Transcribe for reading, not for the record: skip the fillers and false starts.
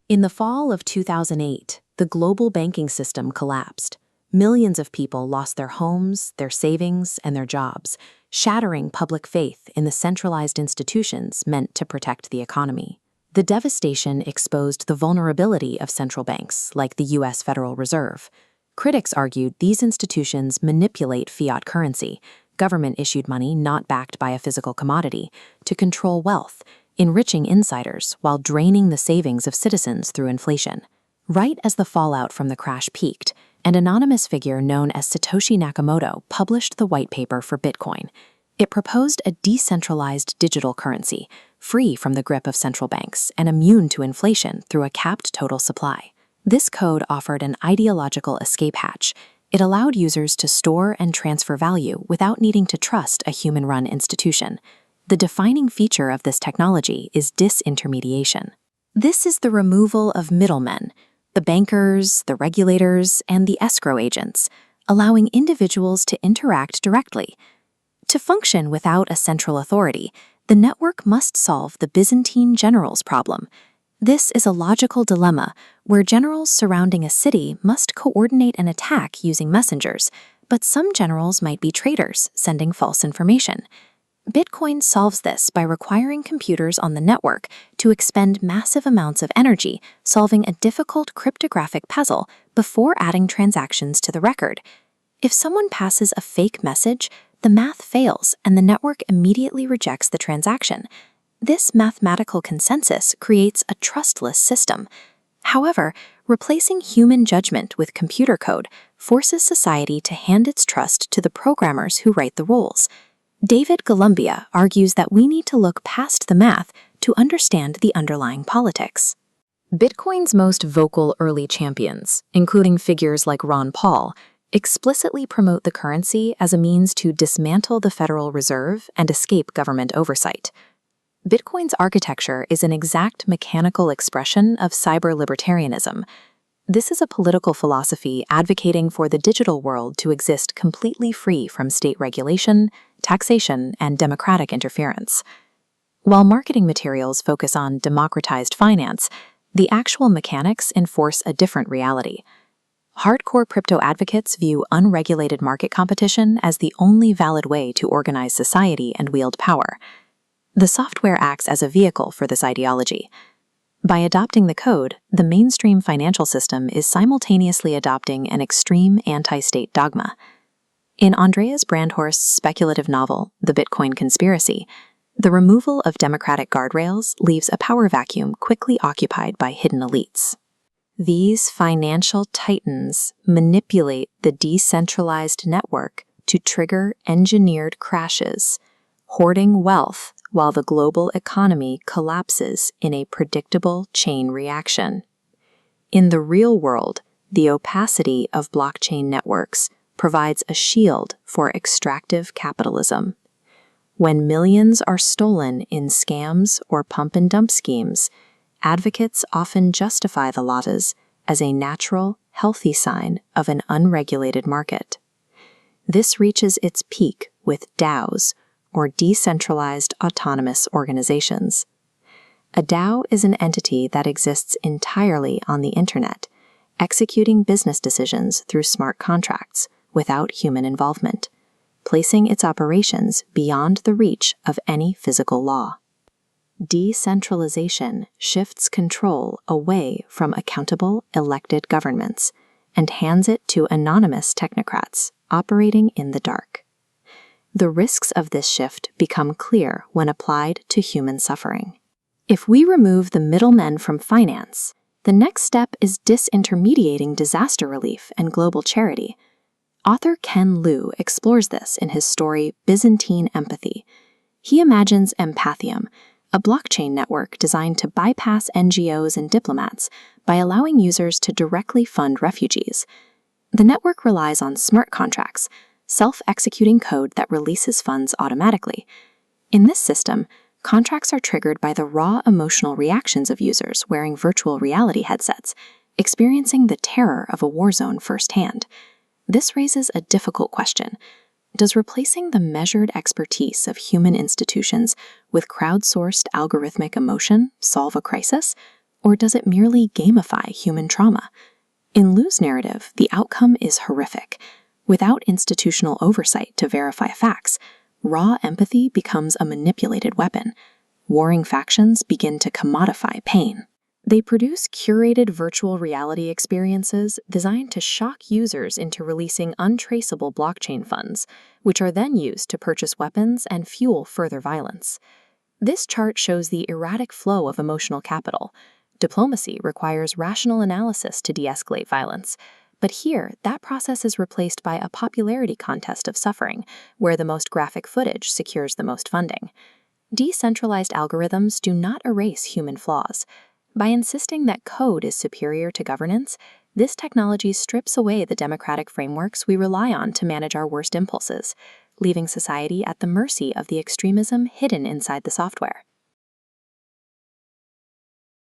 In the fall of 2008, the global banking system collapsed. Millions of people lost their homes, their savings, and their jobs, shattering public faith in the centralized institutions meant to protect the economy. The devastation exposed the vulnerability of central banks, like the U.S. Federal Reserve. Critics argued these institutions manipulate fiat currency, government-issued money not backed by a physical commodity, to control wealth, enriching insiders while draining the savings of citizens through inflation. Right as the fallout from the crash peaked, an anonymous figure known as Satoshi Nakamoto published the white paper for Bitcoin. It proposed a decentralized digital currency, free from the grip of central banks and immune to inflation through a capped total supply. This code offered an ideological escape hatch. It allowed users to store and transfer value without needing to trust a human-run institution. The defining feature of this technology is disintermediation. This is the removal of middlemen, the bankers, the regulators, and the escrow agents, allowing individuals to interact directly. To function without a central authority, the network must solve the Byzantine generals problem. This is a logical dilemma where generals surrounding a city must coordinate an attack using messengers, but some generals might be traitors, sending false information. Bitcoin solves this by requiring computers on the network to expend massive amounts of energy solving a difficult cryptographic puzzle before adding transactions to the record. If someone passes a fake message, the math fails and the network immediately rejects the transaction. This mathematical consensus creates a trustless system. However, replacing human judgment with computer code forces society to hand its trust to the programmers who write the rules. David Golumbia argues that we need to look past the math to understand the underlying politics. Bitcoin's most vocal early champions, including figures like Ron Paul, explicitly promote the currency as a means to dismantle the Federal Reserve and escape government oversight. Bitcoin's architecture is an exact mechanical expression of cyberlibertarianism. This is a political philosophy advocating for the digital world to exist completely free from state regulation, taxation, and democratic interference. While marketing materials focus on democratized finance, the actual mechanics enforce a different reality. Hardcore crypto advocates view unregulated market competition as the only valid way to organize society and wield power. The software acts as a vehicle for this ideology. By adopting the code, the mainstream financial system is simultaneously adopting an extreme anti-state dogma. In Andreas Brandhorst's speculative novel, The Bitcoin Conspiracy, the removal of democratic guardrails leaves a power vacuum quickly occupied by hidden elites. These financial titans manipulate the decentralized network to trigger engineered crashes, hoarding wealth while the global economy collapses in a predictable chain reaction. In the real world, the opacity of blockchain networks provides a shield for extractive capitalism. When millions are stolen in scams or pump-and-dump schemes, advocates often justify the losses as a natural, healthy sign of an unregulated market. This reaches its peak with DAOs, or decentralized autonomous organizations. A DAO is an entity that exists entirely on the internet, executing business decisions through smart contracts without human involvement, placing its operations beyond the reach of any physical law. Decentralization shifts control away from accountable elected governments and hands it to anonymous technocrats operating in the dark. The risks of this shift become clear when applied to human suffering. If we remove the middlemen from finance, the next step is disintermediating disaster relief and global charity. Author Ken Liu explores this in his story Byzantine Empathy. He imagines Empathium, a blockchain network designed to bypass NGOs and diplomats by allowing users to directly fund refugees. The network relies on smart contracts, self-executing code that releases funds automatically. In this system, contracts are triggered by the raw emotional reactions of users wearing virtual reality headsets, experiencing the terror of a war zone firsthand. This raises a difficult question. Does replacing the measured expertise of human institutions with crowdsourced algorithmic emotion solve a crisis, Or does it merely gamify human trauma? In Liu's narrative, the outcome is horrific. Without institutional oversight to verify facts, raw empathy becomes a manipulated weapon. Warring factions begin to commodify pain. They produce curated virtual reality experiences designed to shock users into releasing untraceable blockchain funds, which are then used to purchase weapons and fuel further violence. This chart shows the erratic flow of emotional capital. Diplomacy requires rational analysis to de-escalate violence, but here, that process is replaced by a popularity contest of suffering, where the most graphic footage secures the most funding. Decentralized algorithms do not erase human flaws. By insisting that code is superior to governance, this technology strips away the democratic frameworks we rely on to manage our worst impulses, leaving society at the mercy of the extremism hidden inside the software.